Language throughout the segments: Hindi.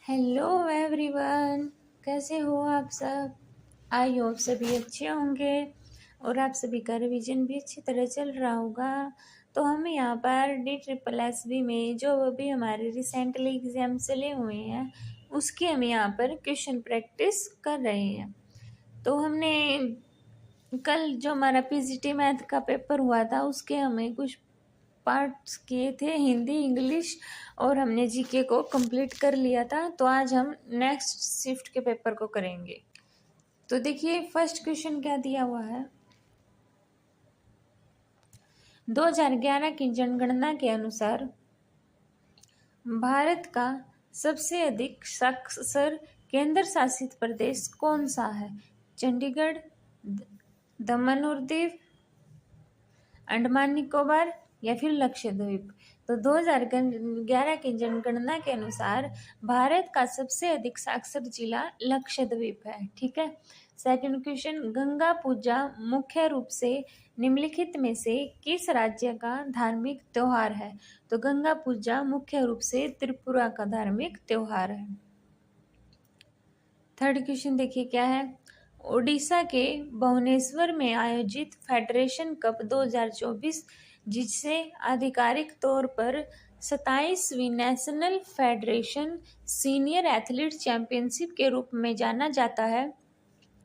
हेलो एवरीवन, कैसे हो आप सब। आई होप सभी अच्छे होंगे और आप सभी का रिवीजन भी अच्छी तरह चल रहा होगा। तो हम यहाँ पर DSSB में जो अभी हमारे रिसेंटली एग्जाम चले हुए हैं उसकी हम यहाँ पर क्वेश्चन प्रैक्टिस कर रहे हैं। तो हमने कल जो हमारा PGT मैथ का पेपर हुआ था उसके हमें कुछ पार्ट्स किए थे, हिंदी इंग्लिश, और हमने जीके को कंप्लीट कर लिया था। तो आज हम नेक्स्ट शिफ्ट के पेपर को करेंगे। तो देखिए फर्स्ट क्वेश्चन क्या दिया हुआ है। 2011 की जनगणना के अनुसार भारत का सबसे अधिक साक्षर केंद्र शासित प्रदेश कौन सा है। चंडीगढ़, दमन और दीव, अंडमान निकोबार या फिर लक्षद्वीप। तो 2011 की जनगणना के अनुसार भारत का सबसे अधिक साक्षर जिला लक्षद्वीप है। ठीक है। सेकंड क्वेश्चन, गंगा पूजा मुख्य रूप से निम्नलिखित में से किस राज्य का धार्मिक त्योहार है। तो गंगा पूजा मुख्य रूप से त्रिपुरा का धार्मिक त्योहार है। थर्ड क्वेश्चन देखिए क्या है। ओडिशा के भुवनेश्वर में आयोजित फेडरेशन कप 2024, जिसे आधिकारिक तौर पर 27वीं national federation senior athlete championship के रूप में जाना जाता है,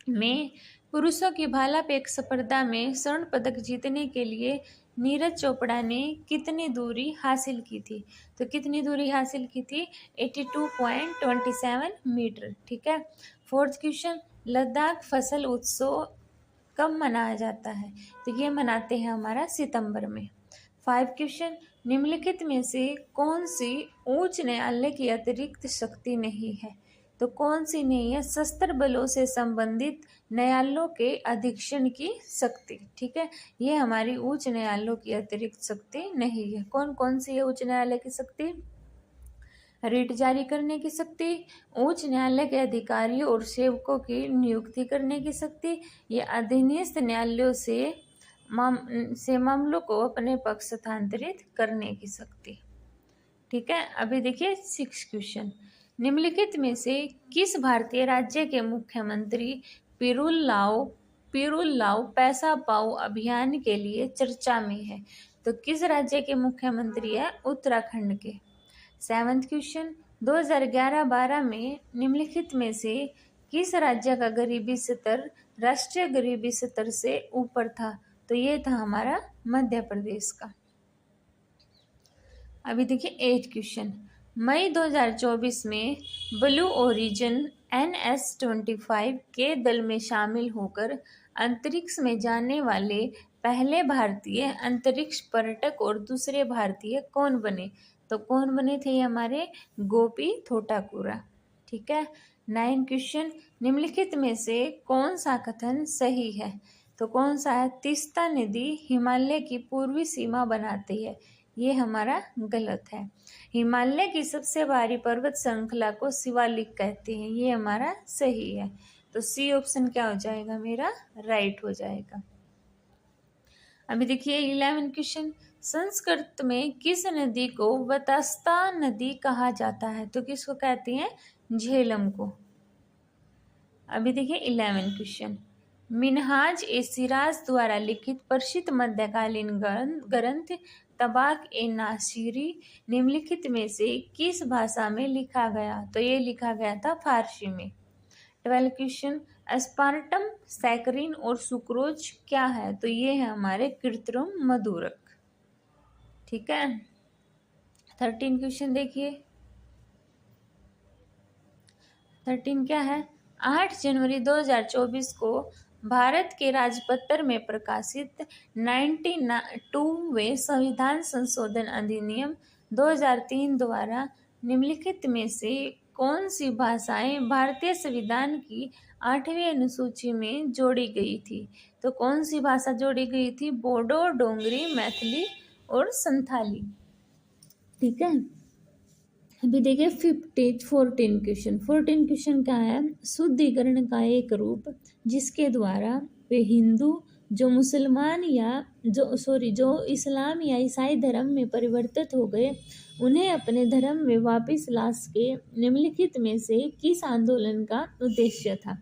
में पुरुषों की भाला फेंक स्पर्धा में स्वर्ण पदक जीतने के लिए नीरज चोपड़ा ने कितनी दूरी हासिल की थी। तो कितनी दूरी हासिल की थी, 82.27 मीटर। ठीक है। फोर्थ क्वेश्चन, लद्दाख फसल उत्सव कब मनाया जाता है। तो ये मनाते हैं हमारा सितंबर में। 5 क्वेश्चन, निम्नलिखित में से कौन सी उच्च न्यायालय की अतिरिक्त शक्ति नहीं है। तो कौन सी नहीं है, सशस्त्र बलों से संबंधित न्यायालयों के अधीक्षण की शक्ति। ठीक है, ये हमारी उच्च न्यायालयों की अतिरिक्त शक्ति नहीं है। कौन कौन सी है उच्च न्यायालय की शक्ति, रिट जारी करने की शक्ति, उच्च न्यायालय के अधिकारियों और सेवकों की नियुक्ति करने की शक्ति, या अधीनस्थ न्यायालयों से मामलों को अपने पक्ष स्थानांतरित करने की शक्ति। ठीक है। अभी देखिए 6 क्वेश्चन, निम्नलिखित में से किस भारतीय राज्य के मुख्यमंत्री पिरुल लाओ पैसा पाओ अभियान के लिए चर्चा में है। तो किस राज्य के मुख्यमंत्री है, उत्तराखंड के। 7th क्वेश्चन, 2011-12 में निम्नलिखित में से किस राज्य का गरीबी स्तर राष्ट्रीय गरीबी स्तर से ऊपर था। तो ये था हमारा मध्य प्रदेश का। अभी देखिए 8th क्वेश्चन, मई 2024 में ब्लू ओरिजिन NS-25 के दल में शामिल होकर अंतरिक्ष में जाने वाले पहले भारतीय अंतरिक्ष पर्यटक और दूसरे भारतीय कौन बने। तो कौन बने थे ये हमारे गोपी थोटाकुरा। ठीक है। 9 क्वेश्चन, निम्नलिखित में से कौन सा कथन सही है। तो कौन सा है, तीस्ता नदी हिमालय की पूर्वी सीमा बनाती है। ये हमारा गलत है। हिमालय की सबसे भारी पर्वत श्रृंखला को शिवालिक कहते हैं, ये हमारा सही है। तो सी ऑप्शन क्या हो जाएगा, मेरा राइट हो जाएगा। अभी देखिए 11 क्वेश्चन, संस्कृत में किस नदी को वतस्ता नदी कहा जाता है। तो किसको कहते हैं, झेलम को। अभी देखिए 11 क्वेश्चन, मिनहाज ए सिराज द्वारा लिखित प्रसिद्ध मध्यकालीन ग्रंथ तबाक ए नासिरी निम्नलिखित में से किस भाषा में लिखा गया। तो ये लिखा गया था फारसी में। 12 क्वेश्चन, अस्पार्टम, सैकरीन और सुक्रोज क्या है। तो ये है हमारे कृत्रिम मधुरक। ठीक है। 13 क्वेश्चन देखिए, 13 क्या है, 8 जनवरी 2024 को भारत के राजपत्र में प्रकाशित 92वें संविधान संशोधन अधिनियम 2003 द्वारा निम्नलिखित में से कौन सी भाषाएं भारतीय संविधान की 8वीं अनुसूची में जोड़ी गई थी। तो कौन सी भाषा जोड़ी गई थी, बोडो, डोंगरी, मैथिली और संथाली। ठीक है। अभी देखिए 14 क्वेश्चन, 14 क्वेश्चन क्या है, शुद्धिकरण का एक रूप जिसके द्वारा वे हिंदू जो मुसलमान या जो इस्लाम या ईसाई धर्म में परिवर्तित हो गए उन्हें अपने धर्म में वापस ला सके। निम्नलिखित में से किस आंदोलन का उद्देश्य था?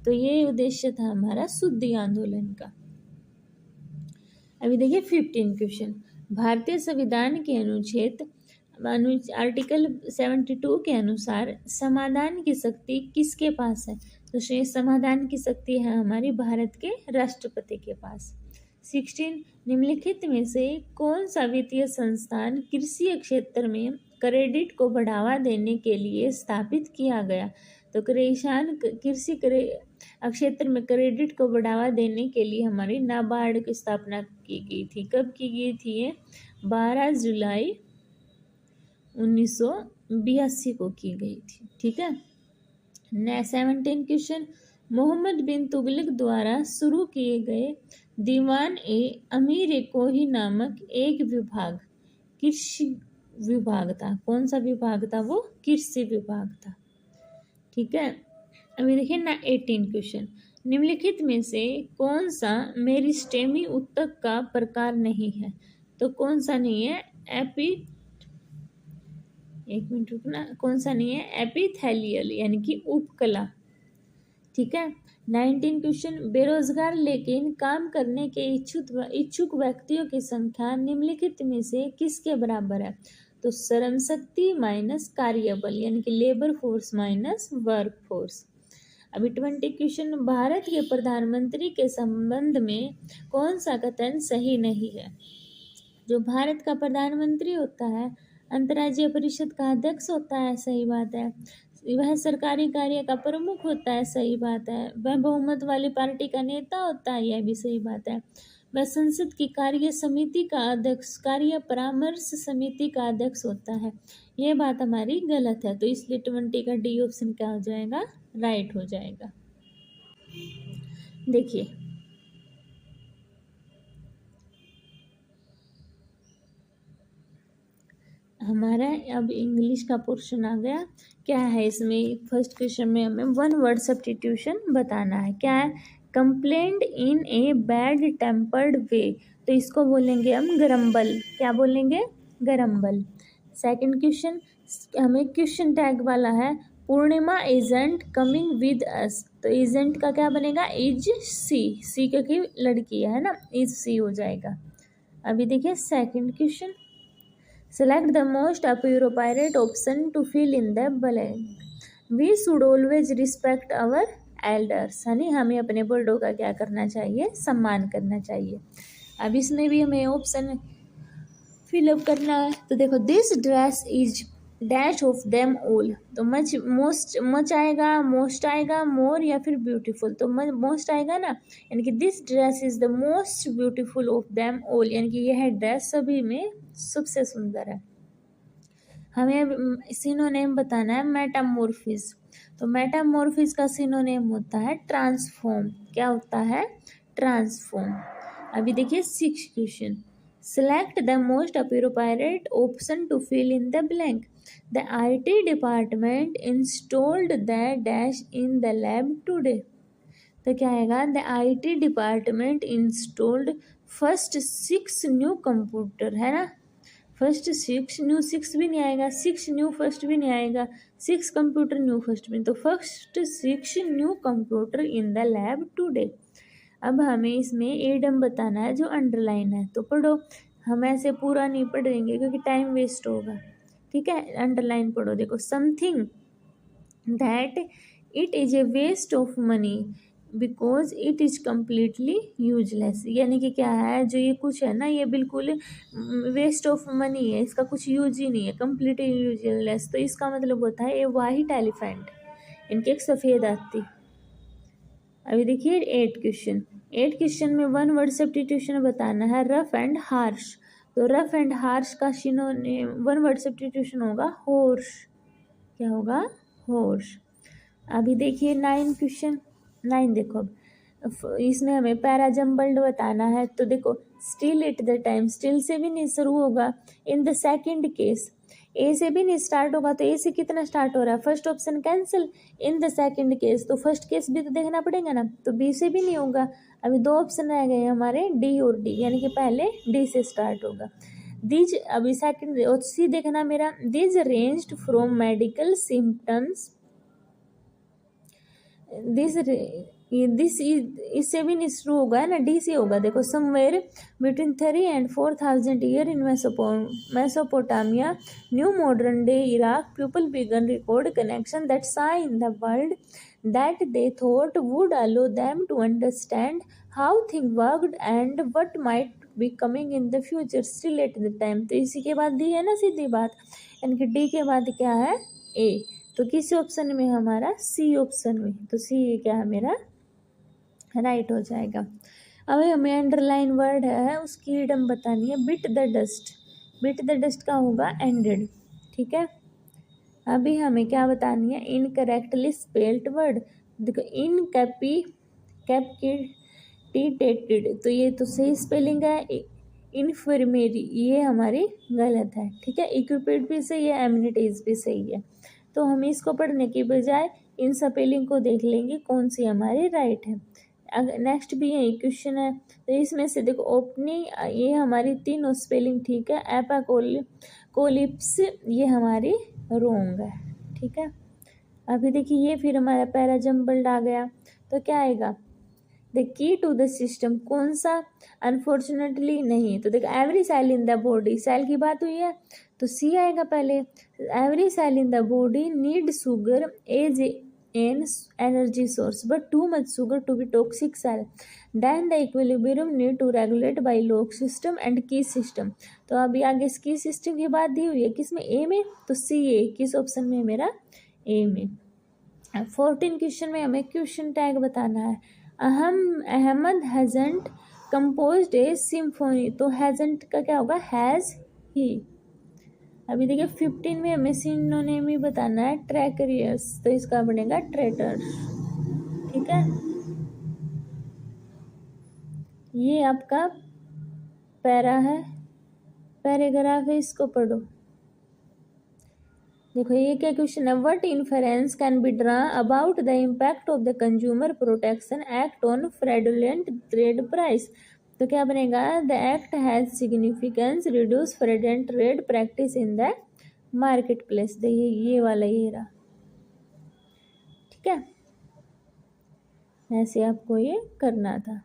तो ये उद्देश्य था हमारा शुद्धि आंदोलन का। अभी देखिए 15 क्वेश्चन। भारतीय संविधान के आर्टिकल 72 के अनुसार समाधान की शक्ति किसके पास है? तो समाधान की शक्ति है हमारी भारत के राष्ट्रपति के पास। 16 निम्नलिखित में से कौन सा वित्तीय संस्थान कृषि क्षेत्र में क्रेडिट को बढ़ावा देने के लिए स्थापित किया गया? तो कृषि क्षेत्र में क्रेडिट को बढ़ावा देने के लिए हमारी नाबार्ड की स्थापना की गई थी। कब की गई थी ये? 12 जुलाई 1982 को की गई थी। ठीक है। 17 क्वेश्चन। मोहम्मद बिन तुगलक द्वारा शुरू किए गए दीवान ए अमीर कोही नामक एक विभाग कृषि विभाग था। कौन सा विभाग था वो? कृषि विभाग था। ठीक है। अभी देखिए ना 18 क्वेश्चन। निम्नलिखित में से कौन सा मेरिस्टेमी उत्तक का प्रकार नहीं है? तो कौन सा नहीं है? एक मिनट रुकना। कौन सा नहीं है? एपिथेलियल यानी कि उपकला। ठीक है। 19 क्वेश्चन। बेरोजगार लेकिन काम करने के इच्छुक व्यक्तियों की संख्या निम्नलिखित में से किसके बराबर है? तो श्रम शक्ति माइनस कार्यबल यानी कि labour force minus work force. अभी 20 क्वेश्चन। भारत के प्रधानमंत्री के संबंध में कौन सा कथन सही नहीं है? जो भारत का प्रधानमंत्री होता है अंतर्राज्यीय परिषद का अध्यक्ष होता है, सही बात है। वह सरकारी कार्य का प्रमुख होता है, सही बात है। वह बहुमत वाली पार्टी का नेता होता है, यह भी सही बात है। वह संसद की कार्य समिति का अध्यक्ष, कार्य परामर्श समिति का अध्यक्ष होता है, यह बात हमारी गलत है। तो इसलिए 20 का डी ऑप्शन क्या हो जाएगा? राइट हो जाएगा। देखिए हमारा अब इंग्लिश का पोर्शन आ गया। क्या है इसमें? फर्स्ट क्वेश्चन में हमें वन वर्ड सब्स्टिट्यूशन बताना है। क्या है? Complaint in a bad tempered way, तो इसको बोलेंगे हम ग्रम्बल। क्या बोलेंगे? ग्रम्बल। सेकंड क्वेश्चन हमें क्वेश्चन टैग वाला है। Purnima isn't coming with us, तो इजंट का क्या बनेगा? इज सी क्योंकि लड़की है ना, इज सी हो जाएगा। अभी देखिए second question. Select the most appropriate option to fill in the blank. We should always respect our elders, है नी? हमें अपने बड़ों का क्या करना चाहिए? सम्मान करना चाहिए। अब इसमें भी हमें ऑप्शन फिलअप करना है। तो देखो this dress is dash of them all, तो मच आएगा, मोस्ट आएगा, मोर या फिर ब्यूटीफुल? तो मोस्ट आएगा ना, यानी कि this dress is the most beautiful of them all, यानी कि यह ड्रेस सभी में सबसे सुंदर है। हमें सिनोनेम बताना है मेटामॉर्फिस, तो मेटामॉर्फिस का सिनोनेम होता है ट्रांसफॉर्म। क्या होता है? ट्रांसफॉर्म। अभी देखिए 6 question. Select the most appropriate option to fill in the blank. The IT department installed the dash in the lab today. तो क्या आएगा? The IT department installed first 6 new computer, है ना? फर्स्ट 6 न्यू, 6 भी नहीं आएगा, 6 न्यू फर्स्ट भी नहीं आएगा, 6 कंप्यूटर न्यू फर्स्ट भी। तो first 6 new computer in the lab today. अब हमें इसमें एडम बताना है जो अंडरलाइन है, तो पढ़ो। हम ऐसे पूरा नहीं पढ़ेंगे क्योंकि टाइम वेस्ट होगा। ठीक है, अंडरलाइन पढ़ो। देखो something that it is a waste of money because it is completely useless, यानी कि क्या है? जो ये कुछ है ना, ये बिल्कुल वेस्ट ऑफ मनी है, इसका कुछ यूज ही नहीं है, कम्प्लीटली यूजलेस। तो इसका मतलब होता है ए वाइट एलिफेंट, इनकी एक सफ़ेद हाथी। अभी देखिए 8 क्वेश्चन। 8 क्वेश्चन में वन वर्ड सब्स्टिट्यूशन बताना है, रफ एंड हार्श। तो रफ एंड हार्श का सिनोनिम वन वर्ड सब्स्टिट्यूशन होगा होर्स। क्या होगा? होर्स। अभी देखिए 9 क्वेश्चन। 9 देखो, अब इसमें हमें पैराजम्बल्ड बताना है। तो देखो still at the time, still say भी नहीं शुरू होगा। इन द सेकंड केस, ए से भी नहीं स्टार्ट होगा, तो ए से कितना स्टार्ट हो रहा है? First option cancel. In the second case, तो फर्स्ट केस भी तो देखना पड़ेगा ना, तो बी से भी नहीं होगा। अभी 2 ऑप्शन रह गए हमारे, डी और डी, यानी कि पहले डी से स्टार्ट होगा। दीज, अभी सेकंड सी देखना मेरा, these ranged from medical symptoms, this this इससे भी नहीं शुरू होगा ना, डी से होगा। देखो, somewhere between 3 and 4,000 year in Mesopotamia, new modern day Iraq, people began record connection that saw in the world that they thought would allow them to understand how things worked and what might be coming in the future still at the time। तो इसी के बाद दी है ना सीधी बात, यानी कि डी के बाद क्या है, ए। तो किस ऑप्शन में, हमारा सी ऑप्शन में, तो सी क्या है मेरा राइट हो जाएगा। अब हमें अंडरलाइन वर्ड है, उसकी इडम बतानी है, bit the dust. Bit the dust का होगा एंडेड, ठीक है। अभी हमें क्या बतानी है, इनकरेक्टली स्पेल्ड वर्ड। देखो, कैपिटेटेड, तो ये तो सही स्पेलिंग है। इन्फर्मेरी ये हमारी गलत है, ठीक है। इक्विपेड भी सही है, एम्यूनिटीज भी सही है। तो हम इसको पढ़ने की बजाय इन स्पेलिंग को देख लेंगे कौन सी हमारी राइट है। नेक्स्ट भी यही क्वेश्चन है, तो इसमें से देखो ओपनिंग, ये हमारी तीनों स्पेलिंग ठीक है। एपाकोलिप्स ये हमारी रोंग है, ठीक है। अभी देखिए, ये फिर हमारा पैरा जम्बल्ड आ गया, तो क्या आएगा, the key to the system, कौन सा, अनफॉर्चुनेटली नहीं। तो देखो, every cell in the body, cell की बात हुई है तो सी आएगा पहले। Every cell in the body need sugar as an energy source but too much sugar to be toxic cell, then the equilibrium need to regulate by lock system and key system. तो अभी आगे की सिस्टम की बात दी हुई है किसमें, ए में, तो सी ए किस ऑप्शन में, मेरा ए में। 14 क्वेश्चन में हमें क्वेश्चन टैग बताना है। अहमद हैजंट कंपोज्ड ए सिम्फोनी, तो हैजंट का क्या होगा, हैज ही। अभी देखिए 15 में हमें सिनोनिम बताना है, ट्रैकरियस, तो इसका बनेगा ट्रेटर, ठीक है। ये आपका पैरा है, पैराग्राफ है, इसको पढ़ो। देखो ये क्या क्वेश्चन है, what inference can be draw about the impact of the consumer protection act on fraudulent trade price. तो क्या बनेगा, the act has significance reduce fraudulent trade practice in the market place. देखिए ये वाला ये रहा, ठीक है, ऐसे आपको ये करना था।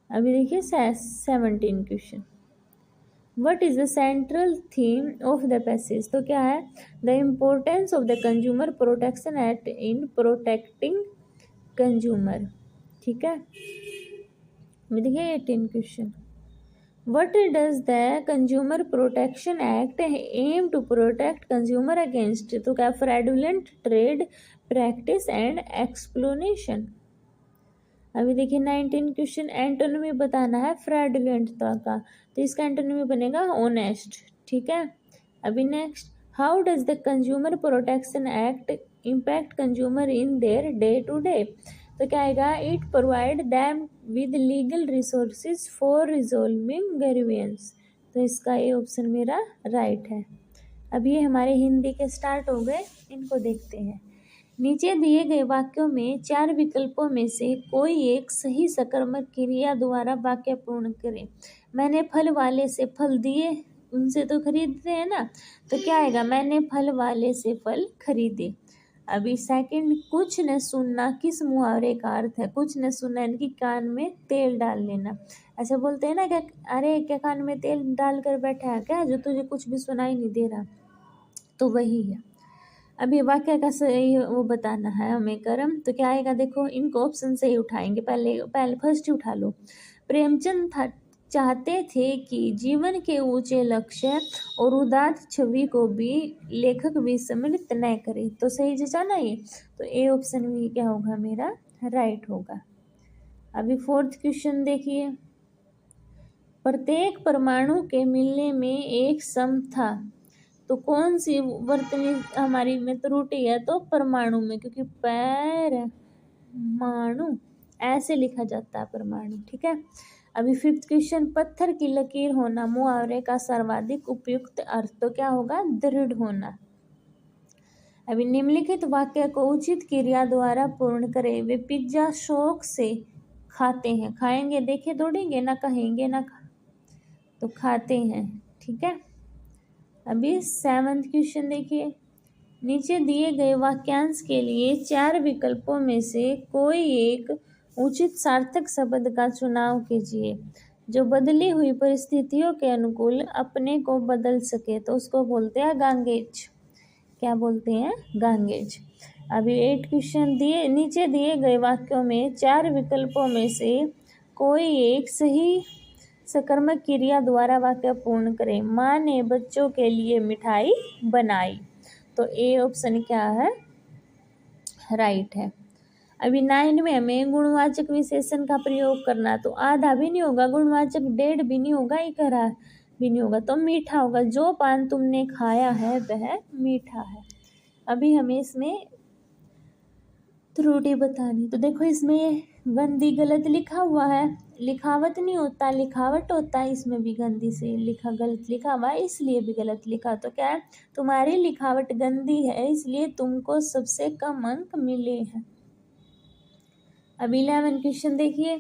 अभी देखिए 17 question, what is the central theme of the passage. तो क्या है, the importance of the consumer protection act in protecting consumer, ठीक है। देखिए 18 question, what does the consumer protection act aim to protect consumer against. तो क्या, fraudulent trade practice and exploitation. अभी देखिए 19 क्वेश्चन, एंटोनिमी बताना है फ्रॉडुलेंट का, तो इसका एंटोनिमी बनेगा ऑनेस्ट, ठीक है। अभी next, how does the consumer protection act impact consumer in their day to day. तो क्या आएगा, it provide them with legal resources for resolving grievance. तो इसका ये ऑप्शन मेरा राइट है। अब ये हमारे हिंदी के स्टार्ट हो गए, इनको देखते हैं। नीचे दिए गए वाक्यों में 4 विकल्पों में से कोई एक सही सकर्मक क्रिया द्वारा वाक्य पूर्ण करें। मैंने फल वाले से फल दिए, उनसे तो खरीदते हैं ना, तो क्या आएगा, मैंने फल वाले से फल खरीदे। अभी सेकंड, कुछ न सुनना किस मुहावरे का अर्थ है। कुछ न सुनना इनकी कान में तेल डाल लेना। ऐसा बोलते हैं ना, क्या अरे क्या कान में तेल डाल कर बैठा है क्या, जो तुझे कुछ भी सुनाई नहीं दे रहा, तो वही है। अभी वाक्य का सही वो बताना है हमें कर्म, तो क्या आएगा, देखो इनको ऑप्शन से ही उठाएंगे, पहले फर्स्ट ही उठा लो। प्रेमचंद चाहते थे कि जीवन के ऊंचे लक्ष्य और उदात्त छवि को भी लेखक विस्मृत न करे। तो सही जचा ना ये, तो ए ऑप्शन भी क्या होगा, मेरा राइट होगा। अभी 4th क्वेश्चन देखिए, प्रत्येक परमाणु के मिलने में एक सम था। तो कौन सी वर्तनी हमारी में त्रुटि है, तो परमाणु में, क्योंकि परमाणु ऐसे लिखा जाता है परमाणु, ठीक है। अभी 5th क्वेश्चन, पत्थर की लकीर होना मुहावरे का सर्वाधिक उपयुक्त अर्थ। तो क्या होगा, दृढ़ होना। अभी निम्नलिखित वाक्य को उचित क्रिया द्वारा पूर्ण करें। वे पिज्जा शौक से खाते हैं, खाएंगे देखे दौड़ेंगे, ना कहेंगे ना तो खाते हैं। ठीक है, अभी 7th क्वेश्चन देखिए। नीचे दिए गए वाक्यांश के लिए 4 विकल्पों में से कोई एक उचित सार्थक शब्द का चुनाव कीजिए जो बदली हुई परिस्थितियों के अनुकूल अपने को बदल सके, तो उसको बोलते हैं गांगेज। क्या बोलते हैं? गांगेज। अभी 8 क्वेश्चन दिए। नीचे दिए गए वाक्यों में 4 विकल्पों में से कोई एक सही सकर्मक क्रिया द्वारा वाक्य पूर्ण करें। माँ ने बच्चों के लिए मिठाई बनाई, तो ए ऑप्शन क्या है? राइट है। अभी 9 में हमें गुणवाचक विशेषण का प्रयोग करना, तो आधा भी नहीं होगा गुणवाचक, 1.5 भी नहीं होगा, 1 भी नहीं होगा, तो मीठा होगा। जो पान तुमने खाया है वह मीठा है। अभी हमें इसमें त्रुटि बतानी, तो देखो इसमें गंदी गलत लिखा हुआ है, लिखावट नहीं होता लिखावट होता है, इसमें भी गंदी से लिखा गलत लिखा हुआ है इसलिए भी गलत लिखा। तो क्या है? तुम्हारी लिखावट गंदी है इसलिए तुमको सबसे कम अंक मिले हैं। अब 11 क्वेश्चन देखिए,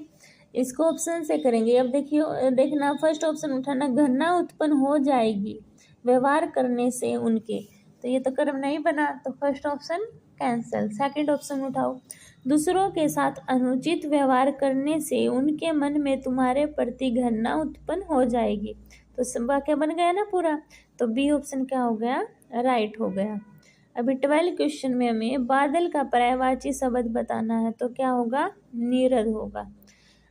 इसको ऑप्शन से करेंगे। अब देखिए, देखना फर्स्ट ऑप्शन उठाना, घटना उत्पन्न हो जाएगी व्यवहार करने से उनके, तो ये तो कर्म नहीं बना, तो first option cancel. Second option उठाओ, दूसरों के साथ अनुचित व्यवहार करने से उनके मन में तुम्हारे प्रति घृणा उत्पन्न हो जाएगी, तो वाक्य बन गया ना पूरा, तो बी ऑप्शन क्या हो गया? राइट हो गया। अभी 12 क्वेश्चन में हमें बादल का पर्यायवाची शब्द बताना है, तो क्या होगा? नीरद होगा।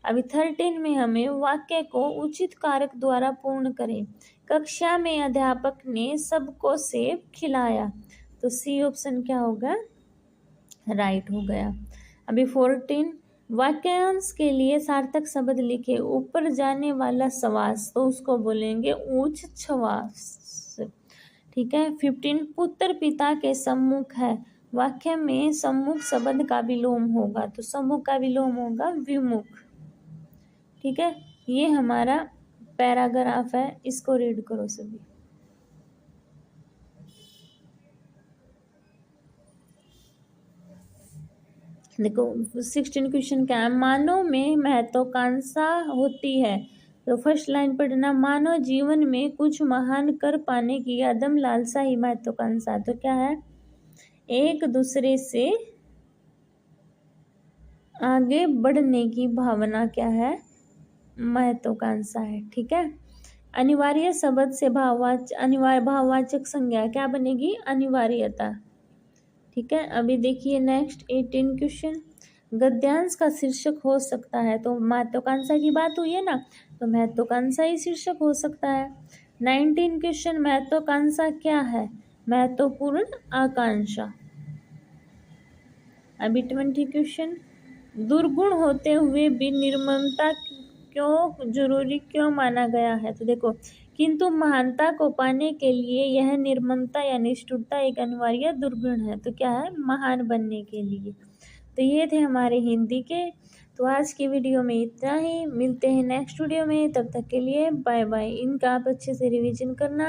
अभी 13 में हमें वाक्य को उचित कारक द्वारा पूर्ण करें। कक्षा में अध्यापक ने सबको सेब खिलाया, तो सी ऑप्शन क्या होगा? राइट हो गया। अभी 14 वाक्यांश के लिए सार्थक शब्द लिखे। ऊपर जाने वाला श्वास, तो उसको बोलेंगे ऊंच श्वास। ठीक है। 15 पुत्र पिता के सम्मुख है, वाक्य में सम्मुख शब्द का विलोम होगा, तो सम्मुख का विलोम होगा विमुख। ठीक है, ये हमारा पैराग्राफ है, इसको रीड करो सभी। देखो 16 क्वेश्चन क्या है? मानव में महत्वाकांक्षा होती है, तो फर्स्ट लाइन पढ़ना, मानव जीवन में कुछ महान कर पाने की अदम लालसा ही महत्वाकांक्षा। तो क्या है? एक दूसरे से आगे बढ़ने की भावना क्या है? महत्वाकांक्षा है। ठीक है। अनिवार्य शब्द से अनिवार्य भाववाचक संज्ञा क्या बनेगी? अनिवार्यता। ठीक है। अभी देखिए नेक्स्ट 18 क्वेश्चन, गद्यांश का शीर्षक हो सकता है, तो महत्वाकांक्षा की बात हुई है ना, तो महत्वाकांक्षा ही शीर्षक हो सकता है। 19 क्वेश्चन, महत्वाकांक्षा क्या है? महत्वपूर्ण आकांक्षा। अभी 20 क्वेश्चन, दुर्गुण होते हुए भी निर्ममता क्यों जरूरी क्यों माना गया है? तो देखो, किंतु महानता को पाने के लिए यह निर्ममता या निष्ठुरता एक अनिवार्य दुर्गुण है, तो क्या है? महान बनने के लिए। तो ये थे हमारे हिंदी के। तो आज की वीडियो में इतना ही, मिलते हैं नेक्स्ट वीडियो में, तब तक के लिए बाय बाय। इनका आप अच्छे से रिवीजन करना।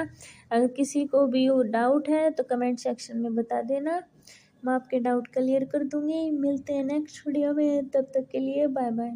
अगर किसी को भी डाउट है तो कमेंट सेक्शन में बता देना, मैं आपके डाउट क्लियर कर दूंगी। मिलते हैं नेक्स्ट वीडियो में, तब तक के लिए बाय बाय।